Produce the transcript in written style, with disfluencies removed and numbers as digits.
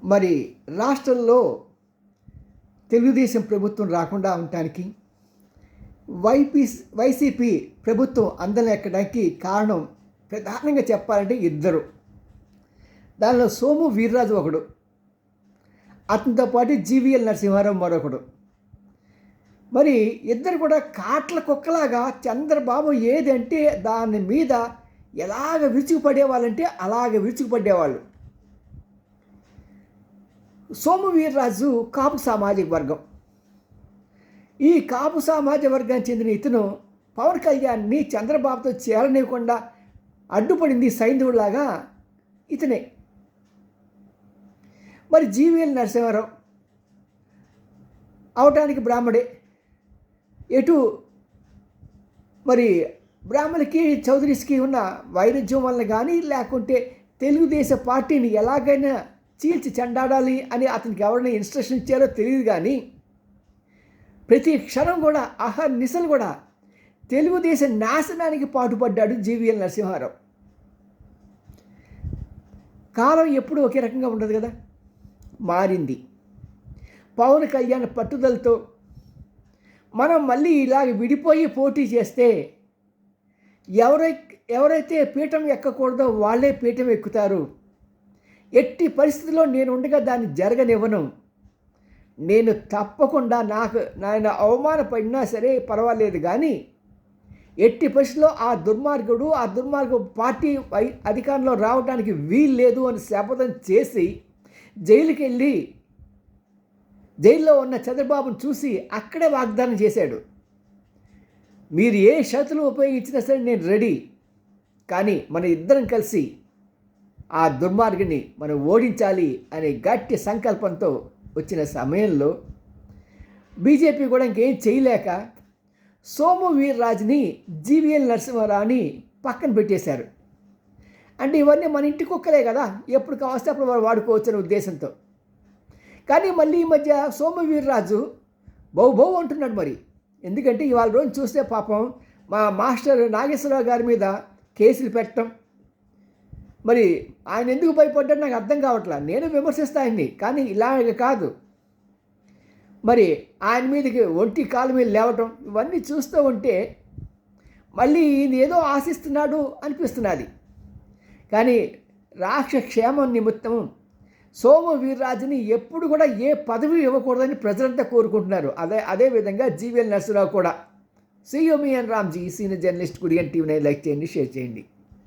మరి రాష్ట్రంలో తెలుగుదేశం ప్రభుత్వం రాకుండా ఉండటానికి వైసీపీ ప్రభుత్వం అందలం ఎక్కడానికి కారణం ప్రధానంగా చెప్పాలంటే ఇద్దరు. దానిలో సోము వీర్రాజు ఒకడు, అతనితో పాటు జీవీఎల్ నరసింహారావు మరొకడు. మరి ఇద్దరు కూడా కాట్ల కుక్కలాగా చంద్రబాబు ఏదంటే దాని మీద ఎలాగ విరుచుకుపడేవాళ్ళంటే అలాగ విరుచుకుపడేవాళ్ళు. సోము వీర్రాజు కాపు సామాజిక వర్గం. ఈ కాపు సామాజిక వర్గానికి చెందిన ఇతను పవన్ కళ్యాణ్ని చంద్రబాబుతో చేరనివ్వకుండా అడ్డుపడింది సైంధవుడిలాగా ఇతనే. మరి జీవీఎల్ నరసింహారావు అవటానికి బ్రాహ్మడే. ఎటు మరి బ్రాహ్మణులకి చౌదరీస్కి ఉన్న వైరుధ్యం వల్ల కానీ, లేకుంటే తెలుగుదేశం పార్టీని ఎలాగైనా చీల్చి చెండాడాలి అని అతనికి ఎవరైనా ఇన్స్ట్రక్షన్ ఇచ్చారో తెలియదు. కానీ ప్రతి క్షణం కూడా అహర్నిశలు కూడా తెలుగుదేశం నాశనానికి పాటుపడ్డాడు జీవీఎల్ నరసింహారావు. కాలం ఎప్పుడు ఒకే రకంగా ఉండదు కదా, మారింది. పవన్ కళ్యాణ్ పట్టుదలతో మనం మళ్ళీ ఇలాగ విడిపోయి పోటీ చేస్తే ఎవరైతే పీఠం ఎక్కకూడదో వాళ్ళే పీఠం ఎక్కుతారు. ఎట్టి పరిస్థితుల్లో నేను ఉండగా దాన్ని జరగనివ్వను. నేను తప్పకుండా నాయన అవమానపడినా సరే పర్వాలేదు, కానీ ఎట్టి పరిస్థితుల్లో ఆ దుర్మార్గ పార్టీ అధికారంలో రావడానికి వీలు లేదు అని శపథం చేసి జైలుకి వెళ్ళి జైల్లో ఉన్న చంద్రబాబును చూసి అక్కడే వాగ్దానం చేశాడు. మీరు ఏ షరతులు ఉపయోగించినా సరే నేను రెడీ, కానీ మన ఇద్దరం కలిసి ఆ దుర్మార్గుని మనం ఓడించాలి అనే గట్టి సంకల్పంతో వచ్చిన సమయంలో బీజేపీ కూడా ఇంకేం చేయలేక సోము వీర్రాజుని జీవీఎల్ నరసింహారావుని పక్కన పెట్టేశారు. అంటే ఇవన్నీ మన ఇంటి కుక్కలే కదా, ఎప్పుడు కావస్తే అప్పుడు వాడు వాడుకోవచ్చు అనే ఉద్దేశంతో. కానీ మళ్ళీ ఈ మధ్య సోము వీర్రాజు బహు అంటున్నాడు. మరి ఎందుకంటే ఇవాళ రోజు చూస్తే పాపం మా మాస్టర్ నాగేశ్వరరావు గారి మీద కేసులు పెట్టడం, మరి ఆయన ఎందుకు భయపడ్డాడు నాకు అర్థం కావట్లేదు. నేను విమర్శిస్తా ఆయన్ని, కానీ ఇలాగ కాదు. మరి ఆయన మీదకి ఒంటి కాలు మీద లేవటం ఇవన్నీ చూస్తూ ఉంటే మళ్ళీ ఈయన ఏదో ఆశిస్తున్నాడు అనిపిస్తున్నది. కానీ రాష్ట్ర క్షేమం నిమిత్తం సోము వీర్రాజుని ఎప్పుడు కూడా ఏ పదవి ఇవ్వకూడదని ప్రజలంతా కోరుకుంటున్నారు. అదేవిధంగా జీవీఎల్ నరసింహారావు కూడా. సీఎంఈఎన్ రామ్జీ, సీనియర్ జర్నలిస్ట్, కుడియన్ టీవీ 9 లైక్ చేయండి, షేర్ చేయండి.